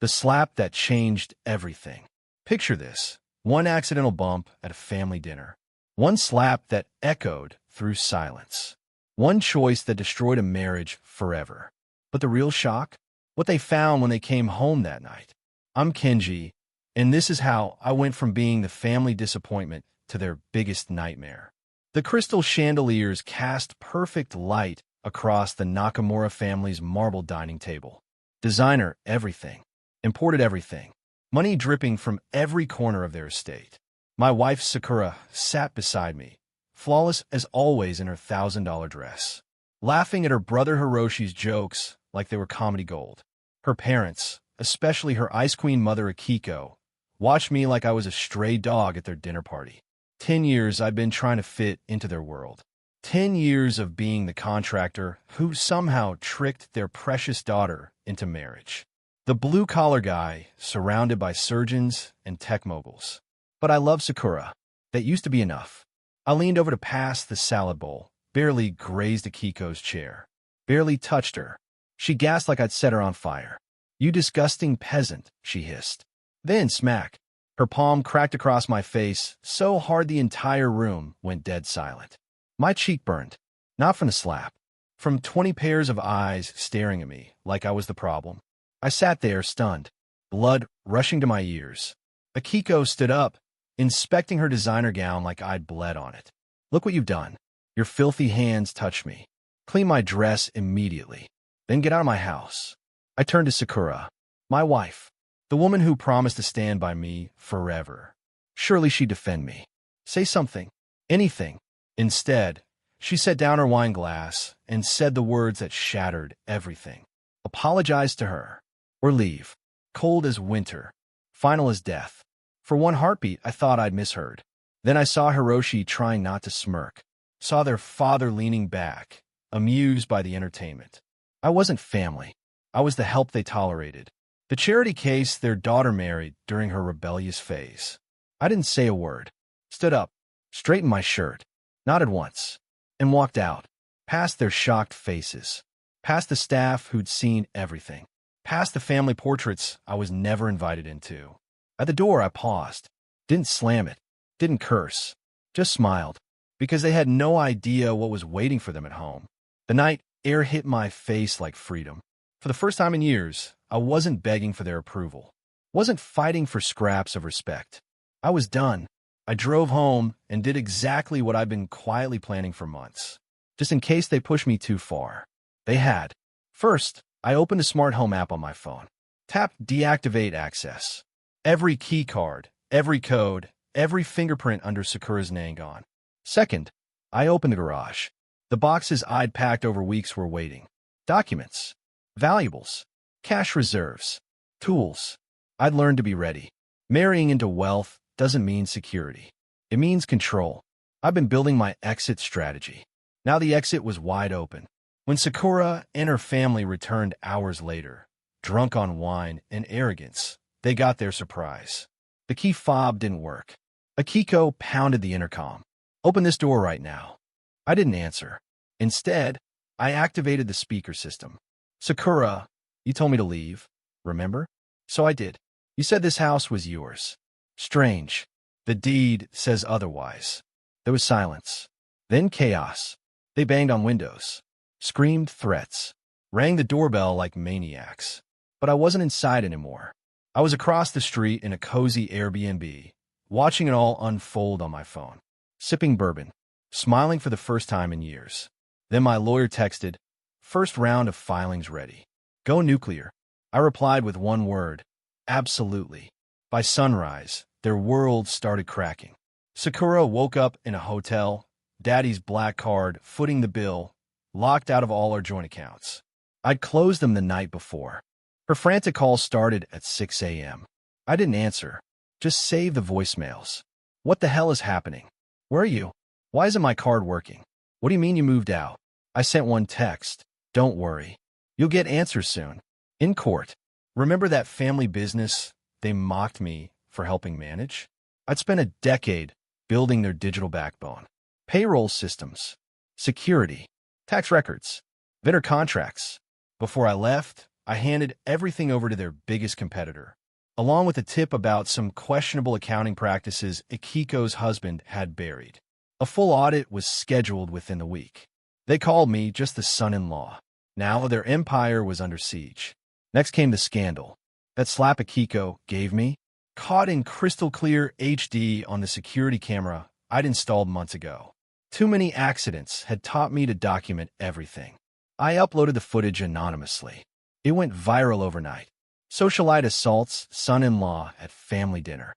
The slap that changed everything. Picture this. One accidental bump at a family dinner. One slap that echoed through silence. One choice that destroyed a marriage forever. But the real shock? What they found when they came home that night. I'm Kenji, and this is how I went from being the family disappointment to their biggest nightmare. The crystal chandeliers cast perfect light across the Nakamura family's marble dining table. Designer everything. Imported everything. Money dripping from every corner of their estate. My wife Sakura sat beside me, flawless as always in her $1,000 dress, laughing at her brother Hiroshi's jokes like they were comedy gold. Her parents, especially her ice queen mother Akiko, watched me like I was a stray dog at their dinner party. 10 years I'd been trying to fit into their world. 10 years of being the contractor who somehow tricked their precious daughter into marriage. The blue-collar guy surrounded by surgeons and tech moguls. But I love Sakura. That used to be enough. I leaned over to pass the salad bowl, barely grazed Akiko's chair, barely touched her. She gasped like I'd set her on fire. "You disgusting peasant," she hissed. Then smack. Her palm cracked across my face so hard the entire room went dead silent. My cheek burned, not from the slap, from 20 pairs of eyes staring at me like I was the problem. I sat there stunned, blood rushing to my ears. Akiko stood up, inspecting her designer gown like I'd bled on it. "Look what you've done. Your filthy hands touched me. Clean my dress immediately. Then get out of my house." I turned to Sakura, my wife, the woman who promised to stand by me forever. Surely she'd defend me. Say something. Anything. Instead, she set down her wine glass and said the words that shattered everything. Apologize to her. Or leave. Cold as winter. Final as death. For one heartbeat, I thought I'd misheard. Then I saw Hiroshi trying not to smirk. Saw their father leaning back, amused by the entertainment. I wasn't family. I was the help they tolerated. The charity case their daughter married during her rebellious phase. I didn't say a word. Stood up, straightened my shirt, nodded once, and walked out, past their shocked faces, past the staff who'd seen everything, past the family portraits I was never invited into. At the door, I paused, didn't slam it, didn't curse, just smiled, because they had no idea what was waiting for them at home. The night air hit my face like freedom. For the first time in years, I wasn't begging for their approval, wasn't fighting for scraps of respect. I was done. I drove home and did exactly what I've been quietly planning for months, just in case they pushed me too far. They had. First, I opened a smart home app on my phone, tapped deactivate access. Every key card, every code, every fingerprint under Sakura's name gone. Second, I opened the garage. The boxes I'd packed over weeks were waiting. Documents, valuables, cash reserves, tools. I'd learned to be ready. Marrying into wealth doesn't mean security. It means control. I've been building my exit strategy. Now the exit was wide open. When Sakura and her family returned hours later, drunk on wine and arrogance, they got their surprise. The key fob didn't work. Akiko pounded the intercom. "Open this door right now." I didn't answer. Instead, I activated the speaker system. "Sakura, you told me to leave, remember? So I did. You said this house was yours. Strange. The deed says otherwise." There was silence. Then chaos. They banged on windows, screamed threats, rang the doorbell like maniacs. But I wasn't inside anymore. I was across the street in a cozy Airbnb, watching it all unfold on my phone, sipping bourbon, smiling for the first time in years. Then my lawyer texted, "First round of filings ready. Go nuclear." I replied with one word, "Absolutely." By sunrise, their world started cracking. Sakura woke up in a hotel, Daddy's black card footing the bill, locked out of all our joint accounts. I'd closed them the night before. Her frantic call started at 6 a.m. I didn't answer, just saved the voicemails. "What the hell is happening? Where are you? Why isn't my card working? What do you mean you moved out?" I sent one text. "Don't worry. You'll get answers soon. In court. Remember that family business they mocked me for helping manage? I'd spent a decade building their digital backbone. Payroll systems, security, tax records, vendor contracts. Before I left, I handed everything over to their biggest competitor, along with a tip about some questionable accounting practices Akiko's husband had buried. A full audit was scheduled within the week. They called me just the son-in-law. Now their empire was under siege. Next came the scandal. That slap Akiko gave me, caught in crystal clear HD on the security camera I'd installed months ago. Too many accidents had taught me to document everything. I uploaded the footage anonymously. It went viral overnight. Socialite assaults son-in-law at family dinner.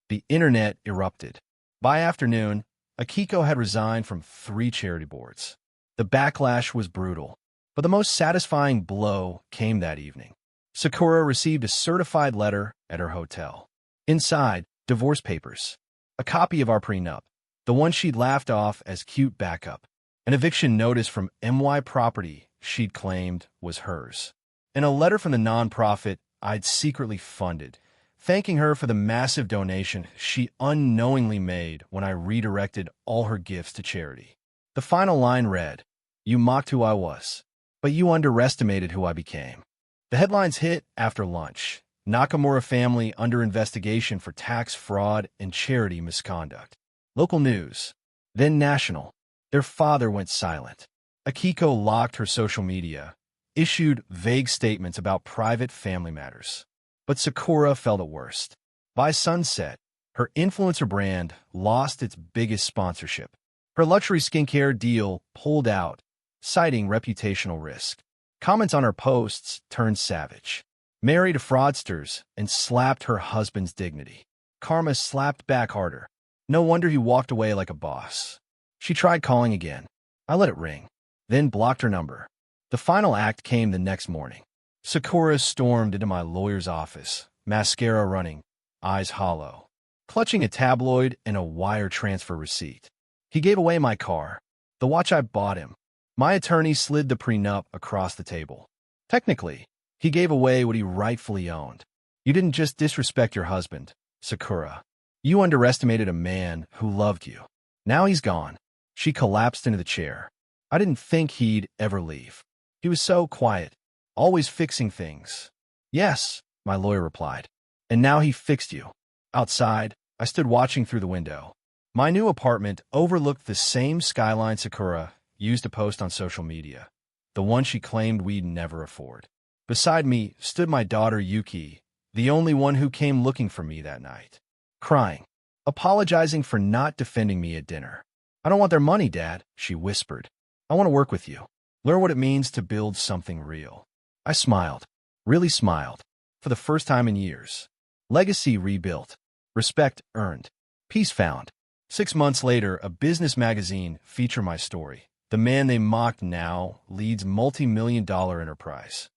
The internet erupted. By afternoon, Akiko had resigned from 3 charity boards. The backlash was brutal, but the most satisfying blow came that evening. Sakura received a certified letter at her hotel. Inside, divorce papers, a copy of our prenup, the one she'd laughed off as cute backup, an eviction notice from MY property she'd claimed was hers, and a letter from the nonprofit I'd secretly funded, thanking her for the massive donation she unknowingly made when I redirected all her gifts to charity. The final line read, "You mocked who I was, but you underestimated who I became." The headlines hit after lunch. Nakamura family under investigation for tax fraud and charity misconduct. Local news, then national. Their father went silent. Akiko locked her social media, issued vague statements about private family matters. But Sakura felt it worst. By sunset, her influencer brand lost its biggest sponsorship. Her luxury skincare deal pulled out, citing reputational risk. Comments on her posts turned savage. Married to fraudsters and slapped her husband's dignity. Karma slapped back harder. No wonder he walked away like a boss. She tried calling again. I let it ring, then blocked her number. The final act came the next morning. Sakura stormed into my lawyer's office, mascara running, eyes hollow, clutching a tabloid and a wire transfer receipt. He gave away my car, the watch I bought him. My attorney slid the prenup across the table. Technically, he gave away what he rightfully owned. You didn't just disrespect your husband, Sakura. You underestimated a man who loved you. Now he's gone. She collapsed into the chair. I didn't think he'd ever leave. He was so quiet, always fixing things. Yes, my lawyer replied. And now he fixed you. Outside, I stood watching through the window. My new apartment overlooked the same skyline Sakura used to post on social media, the one she claimed we'd never afford. Beside me stood my daughter Yuki, the only one who came looking for me that night, crying, apologizing for not defending me at dinner. I don't want their money, Dad, she whispered. I want to work with you. Learn what it means to build something real. I smiled, really smiled, for the first time in years. Legacy rebuilt, respect earned, peace found. 6 months later, a business magazine featured my story. The man they mocked now leads multi-million-dollar enterprise.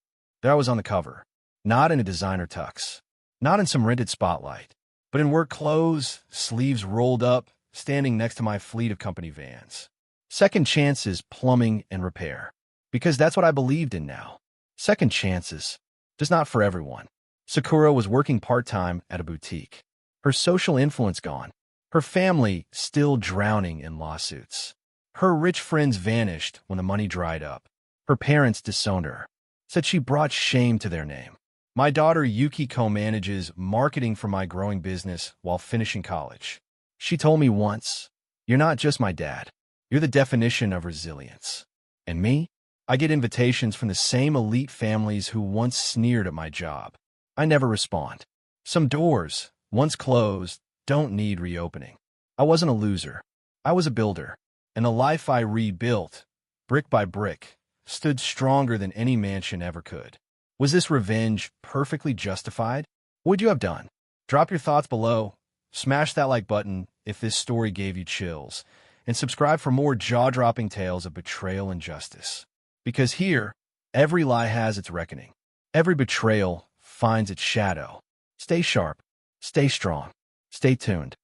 There I was on the cover, not in a designer tux, not in some rented spotlight, but in work clothes, sleeves rolled up, standing next to my fleet of company vans. Second chances, plumbing and repair. Because that's what I believed in now. Second chances, just not for everyone. Sakura was working part-time at a boutique. Her social influence gone. Her family still drowning in lawsuits. Her rich friends vanished when the money dried up. Her parents disowned her, said she brought shame to their name. My daughter Yuki co-manages marketing for my growing business while finishing college. She told me once, "You're not just my dad. You're the definition of resilience." And me? I get invitations from the same elite families who once sneered at my job. I never respond. Some doors, once closed, don't need reopening. I wasn't a loser. I was a builder. And the life I rebuilt, brick by brick, stood stronger than any mansion ever could. Was this revenge perfectly justified? What would you have done? Drop your thoughts below. Smash that like button if this story gave you chills. And subscribe for more jaw-dropping tales of betrayal and justice. Because here, every lie has its reckoning. Every betrayal finds its shadow. Stay sharp. Stay strong. Stay tuned.